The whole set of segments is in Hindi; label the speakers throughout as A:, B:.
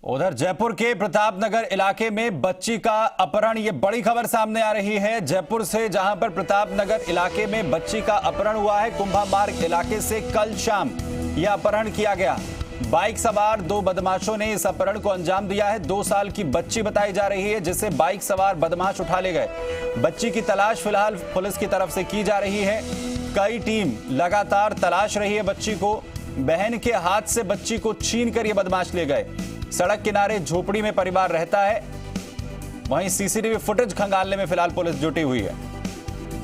A: उधर जयपुर के प्रतापनगर इलाके में बच्ची का अपहरण, ये बड़ी खबर सामने आ रही है जयपुर से, जहां पर प्रतापनगर इलाके में बच्ची का अपहरण हुआ है। कुंभा मार्ग इलाके से कल शाम यह अपहरण किया गया। बाइक सवार दो बदमाशों ने इस अपहरण को अंजाम दिया है। 2 साल की बच्ची बताई जा रही है जिसे बाइक सवार बदमाश उठा ले गए। बच्ची की तलाश फिलहाल पुलिस की तरफ से की जा रही है। कई टीम लगातार तलाश रही है बच्ची को। बहन के हाथ से बच्ची को छीन कर ये बदमाश ले गए। सड़क किनारे झोपड़ी में परिवार रहता है। वहीं सीसीटीवी फुटेज खंगालने में फिलहाल पुलिस जुटी हुई है।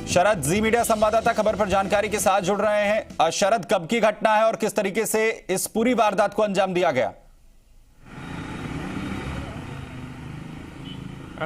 A: शरद, जी मीडिया संवाददाता खबर पर जानकारी के साथ जुड़ रहे हैं। शरद, कब की घटना है और किस तरीके से इस पूरी वारदात को अंजाम दिया गया?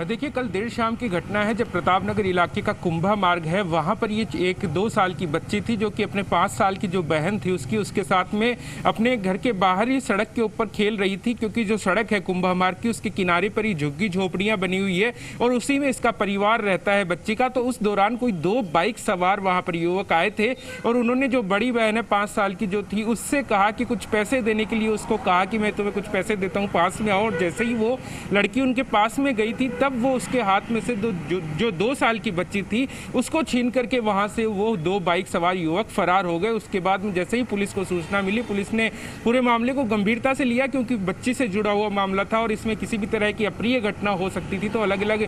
B: देखिए, कल देर शाम की घटना है जब प्रतापनगर इलाके का कुंभा मार्ग है, वहां पर ये एक 2 साल की बच्ची थी जो कि अपने 5 साल की जो बहन थी उसके साथ में अपने घर के बाहर ही सड़क के ऊपर खेल रही थी, क्योंकि जो सड़क है कुंभा मार्ग की उसके किनारे पर ही झुग्गी झोपड़ियां बनी हुई है और उसी में इसका परिवार रहता है बच्ची का। तो उस दौरान कोई 2 बाइक सवार वहां पर युवक आए थे और उन्होंने जो बड़ी बहन है 5 साल की जो थी उससे कहा कि कुछ पैसे देने के लिए, उसको कहा कि मैं तुम्हें कुछ पैसे देता हूँ, पास में आओ। और जैसे ही वो लड़की उनके पास में गई थी तब वो उसके हाथ में से जो 2 साल की बच्ची थी उसको छीन करके वहां से वो 2 बाइक सवार युवक फरार हो गए। उसके बाद में जैसे ही पुलिस को सूचना मिली, पुलिस ने पूरे मामले को गंभीरता से लिया, क्योंकि बच्ची से जुड़ा हुआ मामला था और इसमें किसी भी तरह की अप्रिय घटना हो सकती थी। तो अलग अलग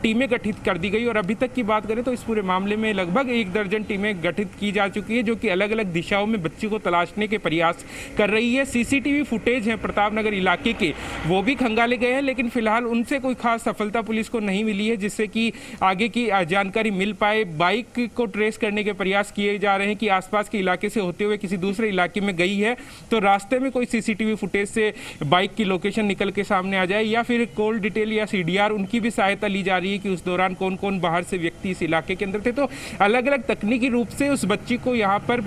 B: टीमें गठित कर दी गई और अभी तक की बात करें तो इस पूरे मामले में लगभग 1 दर्जन टीमें गठित की जा चुकी है, जो कि अलग अलग दिशाओं में बच्ची को तलाशने के प्रयास कर रही है। सीसीटीवी फुटेज है प्रतापनगर इलाके के, वो भी खंगाले गए हैं, लेकिन फिलहाल उनसे कोई खास सफलता पुलिस को नहीं मिली है जिससे कि आगे की जानकारी मिल पाए। बाइक को ट्रेस करने के प्रयास किए जा रहे हैं कि आसपास के इलाके से होते हुए किसी दूसरे इलाके में गई है तो रास्ते में कोई सीसीटीवी फुटेज से बाइक की लोकेशन निकल के सामने आ जाए, या फिर कॉल डिटेल या सीडीआर उनकी भी सहायता ली जा रही है कि उस दौरान कौन कौन बाहर से व्यक्ति इस इलाके के अंदर थे। तो अलग अलग तकनीकी रूप से उस बच्ची को यहाँ पर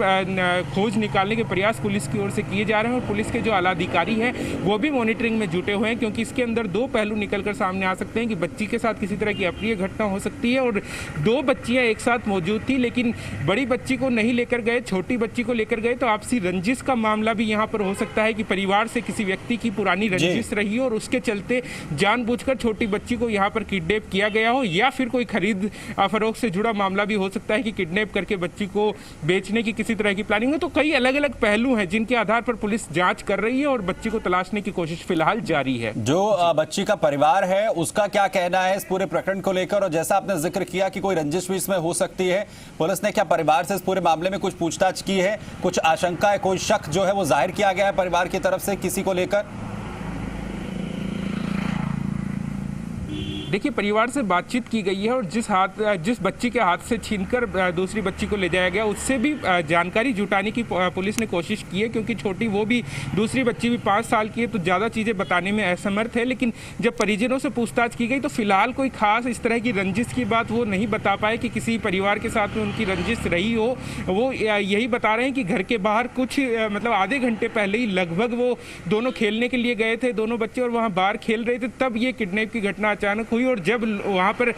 B: खोज निकालने के प्रयास पुलिस की ओर से किए जा रहे हैं और पुलिस के जो आला अधिकारी हैं वो भी मॉनिटरिंग में जुटे हुए हैं, क्योंकि इसके अंदर 2 पहलू निकलकर सामने आ सकते हैं कि बच्ची के साथ किसी तरह की अप्रिय घटना हो सकती है और 2 बच्चियां एक साथ मौजूद थी, लेकिन बड़ी बच्ची को नहीं लेकर गए, छोटी बच्ची को लेकर गए। तो आपसी रंजिश का मामला भी यहां पर हो सकता है कि परिवार से किसी व्यक्ति की पुरानी रंजिश रही हो और उसके चलते जानबूझकर छोटी बच्ची को यहां पर किडनैप किया गया हो, या फिर कोई खरीद फरोख्त से जुड़ा मामला भी हो सकता है कि किडनैप करके बच्ची को बेचने की किसी तरह की प्लानिंग हो। तो कई अलग अलग पहलू हैं जिनके आधार पर पुलिस जांच कर रही है और बच्ची को तलाशने की कोशिश फिलहाल जारी है।
A: जो बच्ची का परिवार है उसका क्या कहना है इस पूरे प्रकरण को लेकर, और जैसा आपने जिक्र किया कि कोई रंजिश भी इसमें हो सकती है, पुलिस ने क्या परिवार से इस पूरे मामले में कुछ पूछताछ की है? कुछ आशंका है, कोई शक जो है वो जाहिर किया गया है परिवार की तरफ से किसी को लेकर?
B: देखिए, परिवार से बातचीत की गई है और जिस बच्ची के हाथ से छीनकर दूसरी बच्ची को ले जाया गया उससे भी जानकारी जुटाने की पुलिस ने कोशिश की है, क्योंकि छोटी वो भी, दूसरी बच्ची भी 5 साल की है तो ज़्यादा चीज़ें बताने में असमर्थ है। लेकिन जब परिजनों से पूछताछ की गई तो फिलहाल कोई खास इस तरह की रंजिश की बात वो नहीं बता पाए कि किसी परिवार के साथ में उनकी रंजिश रही हो। वो यही बता रहे हैं कि घर के बाहर कुछ मतलब आधे घंटे पहले ही लगभग वो दोनों खेलने के लिए गए थे, दोनों बच्चे, और वहाँ बाहर खेल रहे थे, तब ये किडनैप की घटना अचानक हुई। और जब वहां पर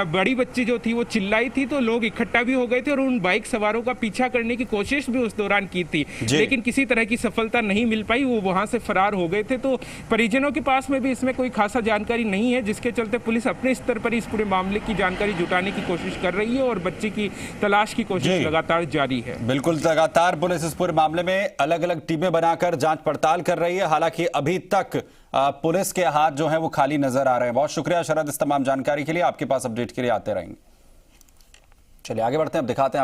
B: बड़ी बच्ची जो थी वो चिल्लाई थी तो लोग इकट्ठा भी हो गए थे और उन बाइक सवारों का पीछा करने की कोशिश भी उस दौरान की थी, लेकिन किसी तरह की सफलता नहीं मिल पाई, वो वहां से फरार हो गए थे। तो परिजनों के पास में भी इसमें कोई खासा जानकारी नहीं है, जिसके चलते पुलिस अपने स्तर पर इस पूरे मामले की जानकारी जुटाने की कोशिश कर रही है और बच्ची की तलाश की कोशिश लगातार जारी है।
A: बिल्कुल, लगातार पुलिस इस पूरे मामले में अलग अलग टीमें बनाकर जांच पड़ताल कर रही है। हालांकि अभी तक पुलिस के हाथ जो है वो खाली नजर आ रहे हैं। बहुत शुक्रिया शरद इस तमाम जानकारी के लिए, आपके पास अपडेट के लिए आते रहेंगे। चलिए आगे बढ़ते हैं, अब दिखाते हैं